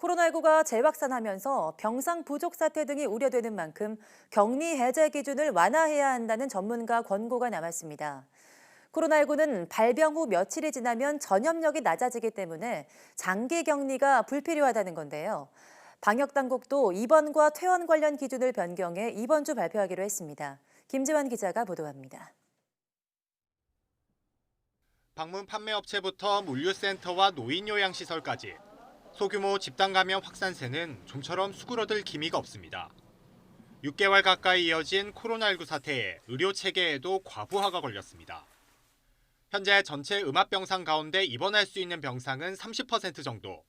코로나19가 재확산하면서 병상 부족 사태 등이 우려되는 만큼 격리 해제 기준을 완화해야 한다는 전문가 권고가 남았습니다. 코로나19는 발병 후 며칠이 지나면 전염력이 낮아지기 때문에 장기 격리가 불필요하다는 건데요. 방역당국도 입원과 퇴원 관련 기준을 변경해 이번 주 발표하기로 했습니다. 김지환 기자가 보도합니다. 방문 판매업체부터 물류센터와 노인요양시설까지 소규모 집단 감염 확산세는 좀처럼 수그러들 기미가 없습니다. 6개월 가까이 이어진 코로나19 사태에 의료 체계에도 과부하가 걸렸습니다. 현재 전체 음압병상 가운데 입원할 수 있는 병상은 30% 정도.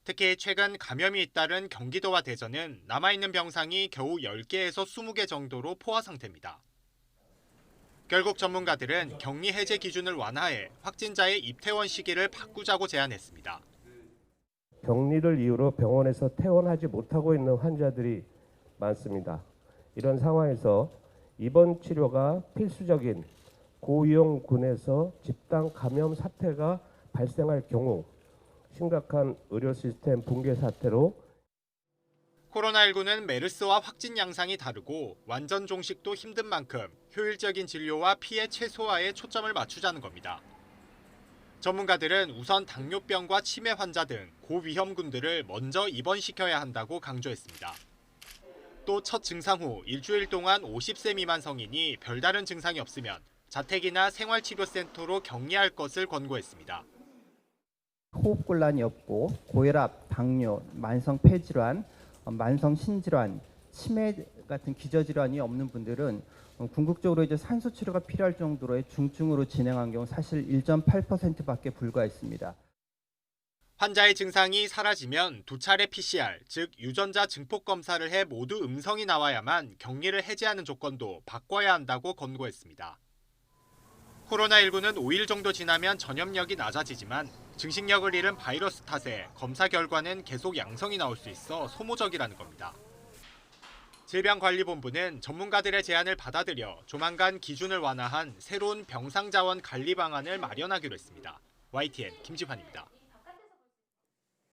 특히 최근 감염이 잇따른 경기도와 대전은 남아있는 병상이 겨우 10개에서 20개 정도로 포화 상태입니다. 결국 전문가들은 격리 해제 기준을 완화해 확진자의 입퇴원 시기를 바꾸자고 제안했습니다. 격리를 이유로 병원에서 퇴원하지 못하고 있는 환자들이 많습니다. 이런 상황에서 입원 치료가 필수적인 고위험군에서 집단 감염 사태가 발생할 경우 심각한 의료 시스템 붕괴 사태로 코로나19는 메르스와 확진 양상이 다르고 완전 종식도 힘든 만큼 효율적인 진료와 피해 최소화에 초점을 맞추자는 겁니다. 전문가들은 우선 당뇨병과 치매 환자 등 고위험군들을 먼저 입원시켜야 한다고 강조했습니다. 또 첫 증상 후 일주일 동안 50세 미만 성인이 별다른 증상이 없으면 자택이나 생활치료센터로 격리할 것을 권고했습니다. 호흡곤란이 없고 고혈압, 당뇨, 만성 폐질환, 만성 신질환, 치매 같은 기저질환이 없는 분들은 궁극적으로 산소 치료가 필요할 정도로의 중증으로 진행한 경우 사실 1.8%밖에 불과했습니다. 환자의 증상이 사라지면 두 차례 PCR, 즉 유전자 증폭 검사를 해 모두 음성이 나와야만 격리를 해제하는 조건도 바꿔야 한다고 권고했습니다. 코로나19는 5일 정도 지나면 전염력이 낮아지지만 증식력을 잃은 바이러스 탓에 검사 결과는 계속 양성이 나올 수 있어 소모적이라는 겁니다. 질병관리본부는 전문가들의 제안을 받아들여 조만간 기준을 완화한 새로운 병상 자원 관리 방안을 마련하기로 했습니다. YTN 김지환입니다.